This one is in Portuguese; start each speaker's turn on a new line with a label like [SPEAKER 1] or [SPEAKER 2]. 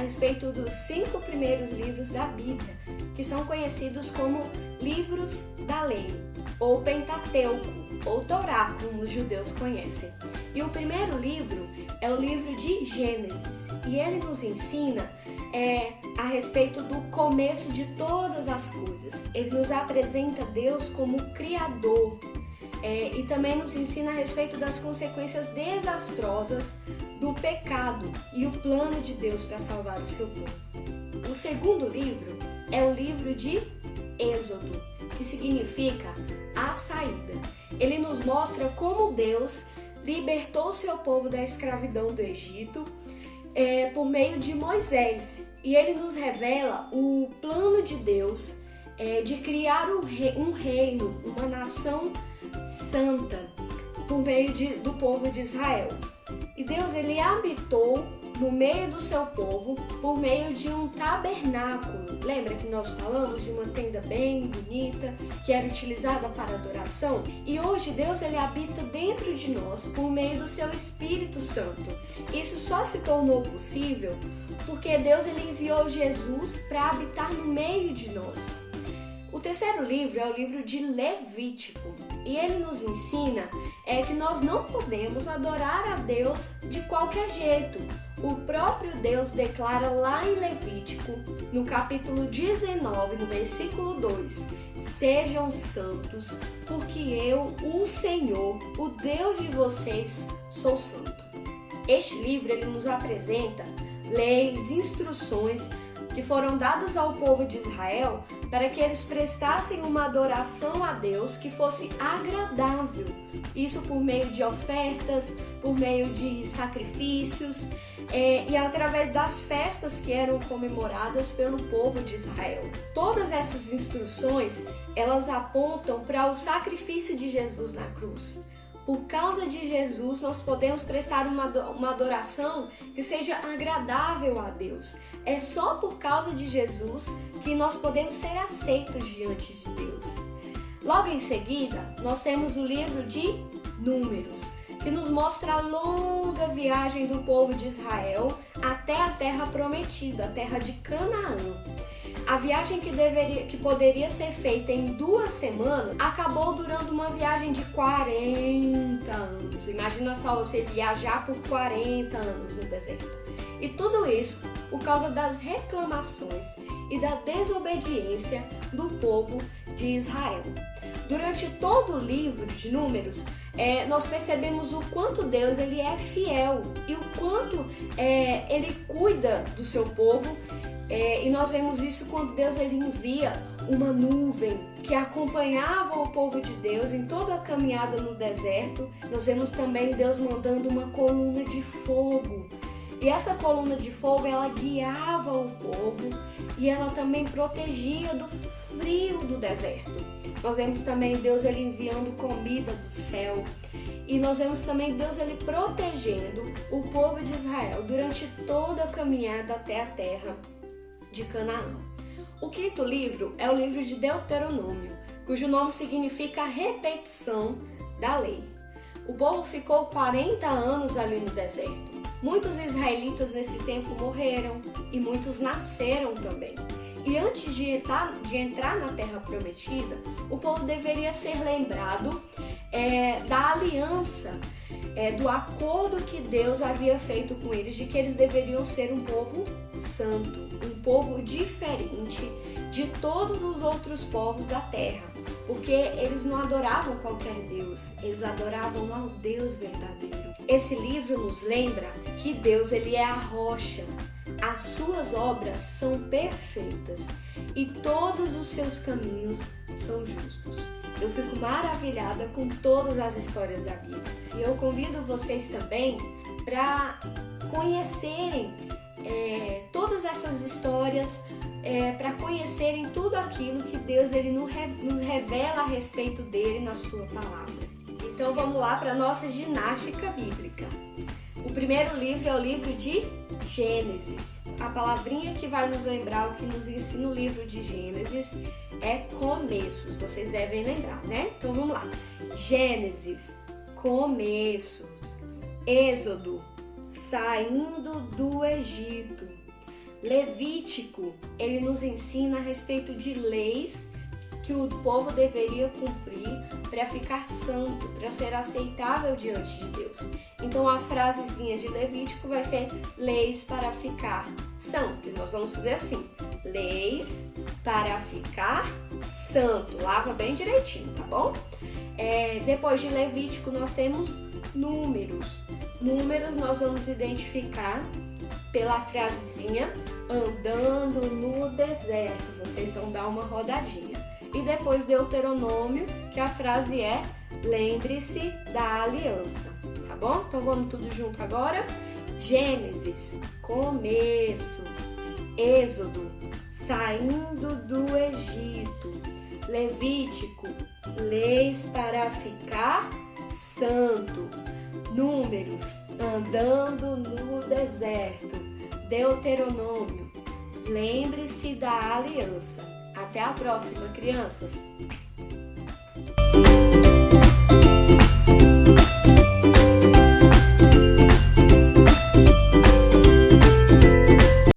[SPEAKER 1] respeito dos 5 primeiros livros da Bíblia, que são conhecidos como livros da lei, ou Pentateuco, ou Torá, como os judeus conhecem. E o primeiro livro é o livro de Gênesis, e ele nos ensina a respeito do começo de todas as coisas. Ele nos apresenta Deus como Criador, e também nos ensina a respeito das consequências desastrosas do pecado e o plano de Deus para salvar o seu povo. O segundo livro é o livro de Êxodo, que significa a saída. Ele nos mostra como Deus libertou o seu povo da escravidão do Egito por meio de Moisés. E ele nos revela o plano de Deus de criar um reino, uma nação santa, por meio do povo de Israel. E Deus, ele habitou no meio do seu povo por meio de um tabernáculo. Lembra que nós falamos de uma tenda bem bonita, que era utilizada para adoração? E hoje Deus, ele habita dentro de nós por meio do seu Espírito Santo. Isso só se tornou possível porque Deus, ele enviou Jesus para habitar no meio de nós. O terceiro livro é o livro de Levítico, e ele nos ensina que nós não podemos adorar a Deus de qualquer jeito. O próprio Deus declara lá em Levítico, no capítulo 19, no versículo 2, sejam santos, porque eu, o Senhor, o Deus de vocês, sou santo. Este livro, ele nos apresenta leis, instruções que foram dadas ao povo de Israel para que eles prestassem uma adoração a Deus que fosse agradável. Isso por meio de ofertas, por meio de sacrifícios e através das festas que eram comemoradas pelo povo de Israel. Todas essas instruções, elas apontam para o sacrifício de Jesus na cruz. Por causa de Jesus, nós podemos prestar uma adoração que seja agradável a Deus. É só por causa de Jesus que nós podemos ser aceitos diante de Deus. Logo em seguida, nós temos o livro de Números, que nos mostra a longa viagem do povo de Israel até a terra prometida, a terra de Canaã. A viagem que poderia ser feita em 2 semanas acabou durando uma viagem de 40 anos. Imagina só você viajar por 40 anos no deserto. E tudo isso por causa das reclamações e da desobediência do povo de Israel. Durante todo o livro de Números, nós percebemos o quanto Deus, ele é fiel e o quanto ele cuida do seu povo. E nós vemos isso quando Deus, ele envia uma nuvem que acompanhava o povo de Deus em toda a caminhada no deserto. Nós vemos também Deus mandando uma coluna de fogo. E essa coluna de fogo, ela guiava o povo e ela também protegia do frio do deserto. Nós vemos também Deus, ele enviando comida do céu. E nós vemos também Deus, ele protegendo o povo de Israel durante toda a caminhada até a terra de Canaã. O quinto livro é o livro de Deuteronômio, cujo nome significa repetição da lei. O povo ficou 40 anos ali no deserto. Muitos israelitas nesse tempo morreram e muitos nasceram também. E antes de entrar na terra prometida, o povo deveria ser lembrado da aliança, do acordo que Deus havia feito com eles, de que eles deveriam ser um povo santo, um povo diferente de todos os outros povos da terra, porque eles não adoravam qualquer Deus, eles adoravam ao Deus verdadeiro. Esse livro nos lembra que Deus, ele é a rocha, as suas obras são perfeitas e todos os seus caminhos são justos. Eu fico maravilhada com todas as histórias da Bíblia. E eu convido vocês também para conhecerem todas essas histórias, para conhecerem tudo aquilo que Deus, ele nos revela a respeito dele na sua palavra. Então vamos lá para a nossa ginástica bíblica. O primeiro livro é o livro de Gênesis. A palavrinha que vai nos lembrar o que nos ensina o livro de Gênesis é começos. Vocês devem lembrar, né? Então vamos lá. Gênesis, começos. Êxodo, saindo do Egito. Levítico, ele nos ensina a respeito de leis que o povo deveria cumprir para ficar santo, para ser aceitável diante de Deus. Então a frasezinha de Levítico vai ser leis para ficar santo. E nós vamos dizer assim, leis para ficar santo. Lava bem direitinho, tá bom? Depois de Levítico nós temos números. Números nós vamos identificar pela frasezinha andando no deserto. Vocês vão dar uma rodadinha. E depois Deuteronômio, que a frase é lembre-se da aliança, tá bom? Então vamos tudo junto agora. Gênesis, começos. Êxodo, saindo do Egito. Levítico, leis para ficar santo. Números, andando no deserto. Deuteronômio, lembre-se da aliança. Até a próxima, crianças!